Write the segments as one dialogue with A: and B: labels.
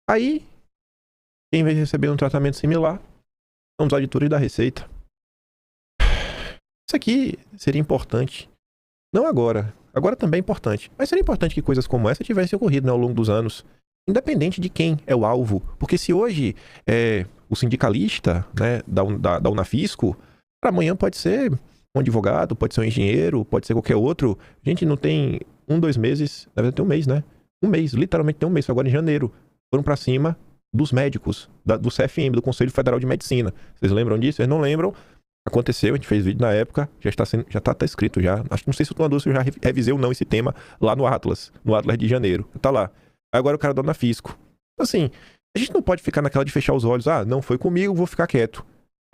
A: Aí, quem vai receber um tratamento similar são os auditores da Receita. Isso aqui seria importante. Não agora. Agora também é importante. Mas seria importante que coisas como essa tivessem ocorrido, né, ao longo dos anos. Independente de quem é o alvo. Porque se hoje é o sindicalista, né, da Unafisco, para amanhã pode ser um advogado, pode ser um engenheiro, pode ser qualquer outro. A gente não tem 2 meses, na verdade tem um mês, né? Um mês, literalmente tem um mês, agora em janeiro. Foram para cima dos médicos, do CFM, do Conselho Federal de Medicina. Vocês lembram disso? Vocês não lembram? Aconteceu, a gente fez vídeo na época, já tá escrito já. Acho que não sei se eu tô na dúvida se eu já revisei ou não esse tema lá no Atlas de janeiro. Tá lá. Agora o cara da Unafisco. Assim, a gente não pode ficar naquela de fechar os olhos. Ah, não foi comigo, vou ficar quieto.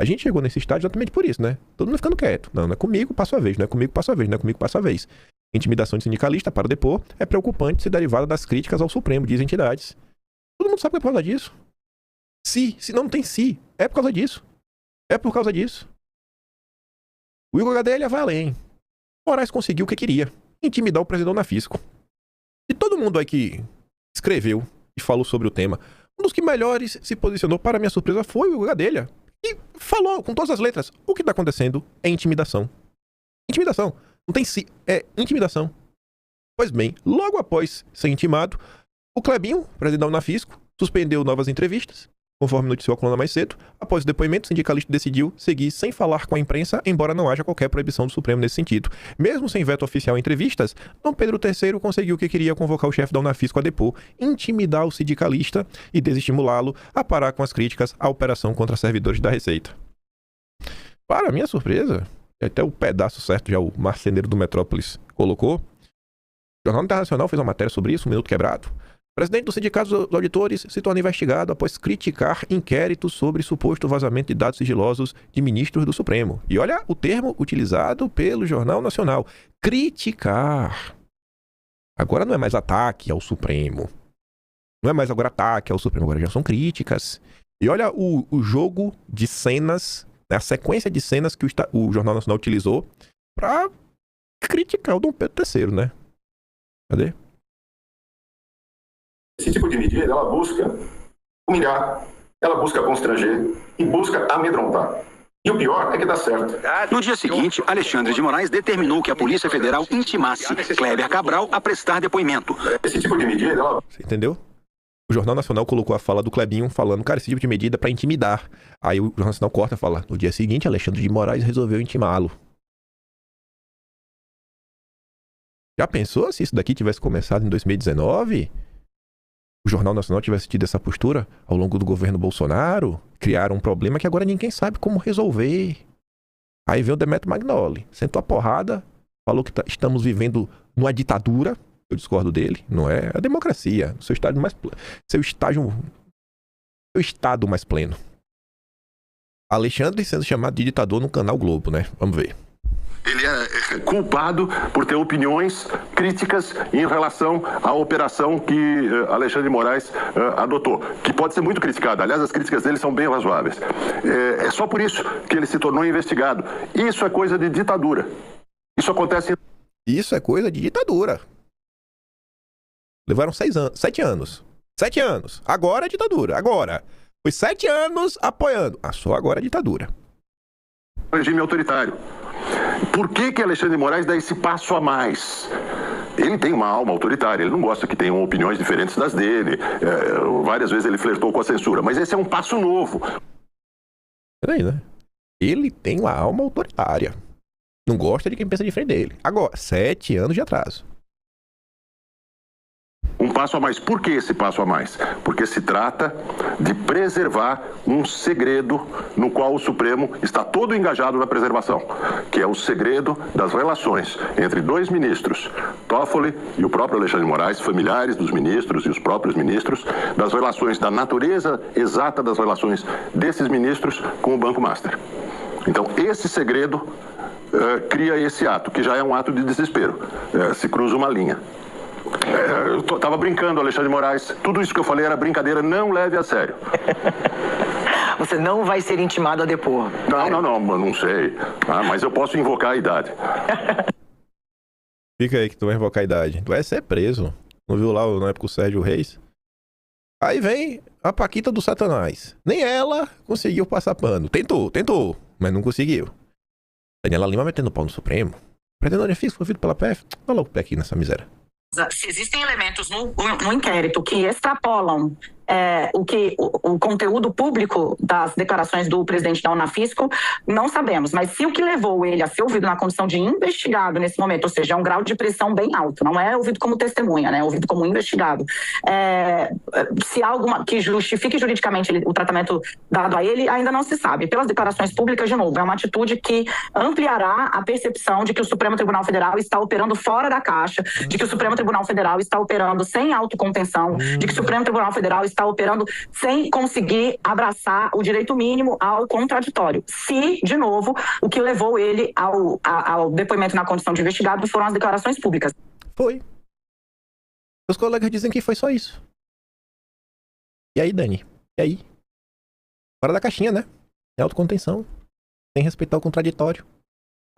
A: A gente chegou nesse estágio exatamente por isso, né? Todo mundo ficando quieto. Não é comigo, passo a vez. Não é comigo, passo a vez. Não é comigo, passo a vez. Intimidação de sindicalista para depor é preocupante se derivada das críticas ao Supremo, diz entidades. Todo mundo sabe que é por causa disso. Se não tem se, é por causa disso. É por causa disso. O Igor Gadelha vai além. Moraes conseguiu o que queria. Intimidar o presidente da Unafisco. E todo mundo aí que escreveu e falou sobre o tema, um dos que melhores se posicionou, para minha surpresa, foi o Igor Gadelha. E falou com todas as letras. O que está acontecendo é intimidação. Intimidação. Não tem se, é intimidação. Pois bem, logo após ser intimado, o Clebinho, presidente da Unafisco, suspendeu novas entrevistas, conforme noticiou a coluna mais cedo. Após o depoimento, o sindicalista decidiu seguir sem falar com a imprensa, embora não haja qualquer proibição do Supremo nesse sentido. Mesmo sem veto oficial em entrevistas, Dom Pedro III conseguiu o que queria, convocar o chefe da Unafisco a depor, intimidar o sindicalista e desestimulá-lo a parar com as críticas à operação contra servidores da Receita. Para minha surpresa, até o pedaço certo já o marceneiro do Metrópolis colocou, o Jornal Internacional fez uma matéria sobre isso, um minuto quebrado. O presidente do Sindicato dos Auditores se torna investigado após criticar inquéritos sobre suposto vazamento de dados sigilosos de ministros do Supremo. E olha o termo utilizado pelo Jornal Nacional. Criticar. Agora não é mais ataque ao Supremo. Não é mais agora ataque ao Supremo, agora já são críticas. E olha o jogo de cenas, né, a sequência de cenas que o Jornal Nacional utilizou para criticar o Dom Pedro III, né? Cadê?
B: Esse tipo de medida, ela busca humilhar, ela busca constranger e busca amedrontar. E o pior é que dá certo.
C: No dia seguinte, Alexandre de Moraes determinou que a Polícia Federal intimasse Kleber Cabral a prestar depoimento.
B: Esse tipo de medida, ela...
A: Você entendeu? O Jornal Nacional colocou a fala do Clebinho falando, cara, esse tipo de medida é pra intimidar. Aí o Jornal Nacional corta e fala, no dia seguinte, Alexandre de Moraes resolveu intimá-lo. Já pensou se isso daqui tivesse começado em 2019? O Jornal Nacional tivesse tido essa postura ao longo do governo Bolsonaro? Criaram um problema que agora ninguém sabe como resolver. Aí veio o Demetrio Magnoli, sentou a porrada, falou que estamos vivendo numa ditadura. Eu discordo dele, não é a democracia, seu estado mais pleno. Alexandre sendo chamado de ditador no canal Globo, né? Vamos ver.
B: Ele é culpado por ter opiniões críticas em relação à operação que Alexandre de Moraes adotou, que pode ser muito criticada. Aliás, as críticas dele são bem razoáveis. É só por isso que ele se tornou investigado. Isso é coisa de ditadura. Isso acontece...
A: Isso é coisa de ditadura. Levaram 7 anos. 7 anos. Agora é ditadura. Agora. Foi 7 anos apoiando. Só agora é ditadura.
B: Regime autoritário. Por que Alexandre de Moraes dá esse passo a mais? Ele tem uma alma autoritária, ele não gosta que tenham opiniões diferentes das dele. Várias vezes ele flertou com a censura, mas esse é um passo novo.
A: Peraí, né? Ele tem uma alma autoritária. Não gosta de quem pensa diferente dele. Agora, 7 anos de atraso.
B: Um passo a mais. Por que esse passo a mais? Porque se trata de preservar um segredo no qual o Supremo está todo engajado na preservação, que é o segredo das relações entre 2 ministros, Toffoli e o próprio Alexandre de Moraes, familiares dos ministros e os próprios ministros, das relações, da natureza exata das relações desses ministros com o Banco Master. Então, esse segredo cria esse ato, que já é um ato de desespero. Se cruza uma linha. Eu estava brincando, Alexandre de Moraes. Tudo isso que eu falei era brincadeira, não leve a sério.
D: Você não vai ser intimado a depor.
B: Não sei. Mas eu posso invocar a idade.
A: Fica aí que tu vai invocar a idade. Tu vai ser preso. Não viu lá na época o Sérgio Reis? Aí vem a Paquita do Satanás. Nem ela conseguiu passar pano. Tentou, mas não conseguiu. Daniela Lima metendo pau no Supremo. Pretendente físico foi feito pela PF. Dá logo o pé aqui nessa miséria.
E: Se existem elementos no inquérito que extrapolam o conteúdo público das declarações do presidente da Unafisco, não sabemos. Mas se o que levou ele a ser ouvido na condição de investigado nesse momento, ou seja, é um grau de pressão bem alto, não é ouvido como testemunha, né? É ouvido como investigado. Se há alguma que justifique juridicamente o tratamento dado a ele, ainda não se sabe. Pelas declarações públicas, de novo, é uma atitude que ampliará a percepção de que o Supremo Tribunal Federal está operando fora da caixa, de que o Supremo Tribunal Federal está operando sem autocontenção, de que o Supremo Tribunal Federal está operando sem conseguir abraçar o direito mínimo ao contraditório. Se, de novo, o que levou ele ao depoimento na condição de investigado foram as declarações públicas.
A: Foi. Os colegas dizem que foi só isso. E aí, Dani? E aí? Fora da caixinha, né? É autocontenção. Sem respeitar o contraditório.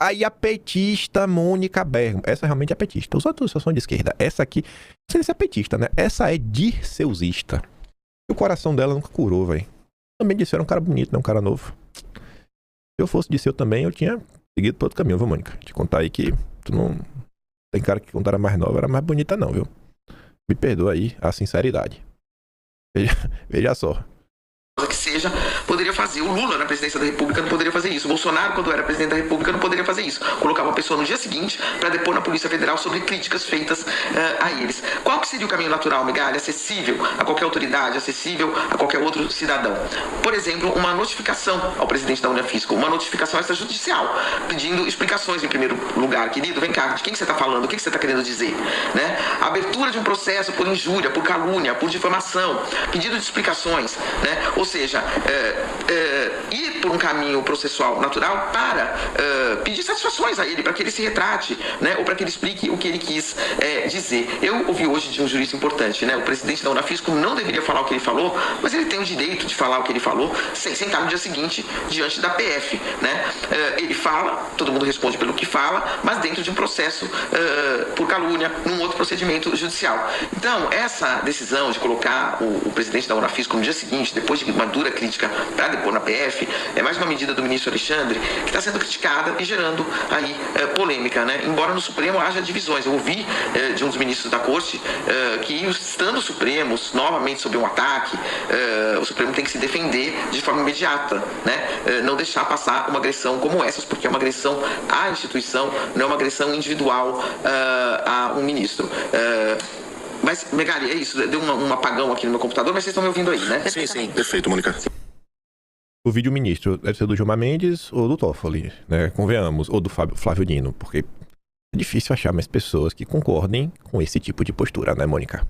A: Aí a petista Mônica Bergamo. Essa realmente é petista. Os outros só são de esquerda. Essa aqui, não sei se é petista, né? Essa é dirceusista. E o coração dela nunca curou, velho. Também disse, era um cara bonito, né? Um cara novo. Se eu fosse Dirceu também, eu tinha seguido por outro caminho, viu, Mônica? Te contar aí que tu não... Tem cara que quando era mais nova era mais bonita não, viu? Me perdoa aí a sinceridade. Veja só.
F: Que seja, poderia fazer. O Lula na presidência da República não poderia fazer isso. O Bolsonaro, quando era presidente da República, não poderia fazer isso. Colocava uma pessoa no dia seguinte para depor na Polícia Federal sobre críticas feitas a eles. Qual que seria o caminho natural, Megali? Acessível a qualquer autoridade, acessível a qualquer outro cidadão? Por exemplo, uma notificação ao presidente da Unafisco, uma notificação extrajudicial, pedindo explicações em primeiro lugar. Querido, vem cá, de quem você está falando? O que você está querendo dizer? Né? A abertura de um processo por injúria, por calúnia, por difamação, pedido de explicações, né? Ou seja, ir por um caminho processual natural para pedir satisfações a ele, para que ele se retrate, né? Ou para que ele explique o que ele quis dizer. Eu ouvi hoje de um jurista importante, né? O presidente da Unafisco não deveria falar o que ele falou, mas ele tem o direito de falar o que ele falou sem sentar no dia seguinte diante da PF, né? Ele fala, todo mundo responde pelo que fala, mas dentro de um processo por calúnia, num outro procedimento judicial. Então, essa decisão de colocar o presidente da Unafisco no dia seguinte, depois de uma dura crítica para depor na PF, é mais uma medida do ministro Alexandre que está sendo criticada e gerando aí polêmica, né? Embora no Supremo haja divisões. Eu ouvi de um dos ministros da Corte que, estando o Supremo novamente sob um ataque, o Supremo tem que se defender de forma imediata, né? Não deixar passar uma agressão como essas, porque é uma agressão à instituição, não é uma agressão individual a um ministro. Mas, Megali, é isso. Deu um apagão aqui no meu computador, mas vocês estão me ouvindo aí, né?
B: Sim, perfeito, Mônica.
A: O vídeo ministro deve ser do Gilmar Mendes ou do Toffoli, né? Convenhamos. Ou do Flávio Dino, porque é difícil achar mais pessoas que concordem com esse tipo de postura, né, Mônica?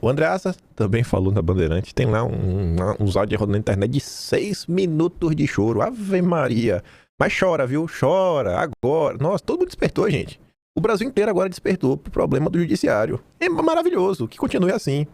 A: O Andreasa também falou na Bandeirante. Tem lá uns áudios rodando na internet de 6 minutos de choro. Ave Maria. Mas chora, viu? Chora. Agora. Nossa, todo mundo despertou, gente. O Brasil inteiro agora despertou pro problema do judiciário. É maravilhoso, que continue assim.